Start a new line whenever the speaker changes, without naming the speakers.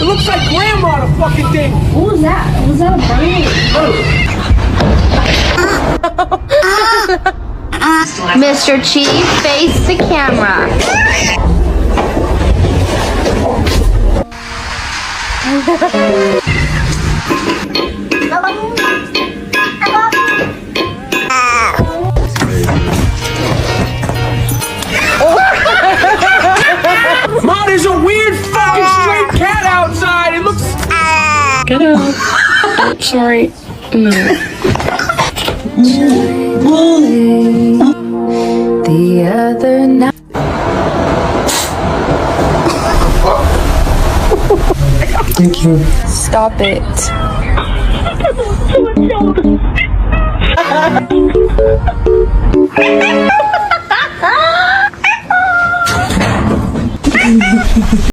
It looks like grandma, the fucking thing.
What was that? Was that a bird?
Mr. Chief, face the camera.
Mom, there's a weird fucking stray cat outside. It looks...
Get out. Sorry. No.
The other night.
Thank you.
Stop it.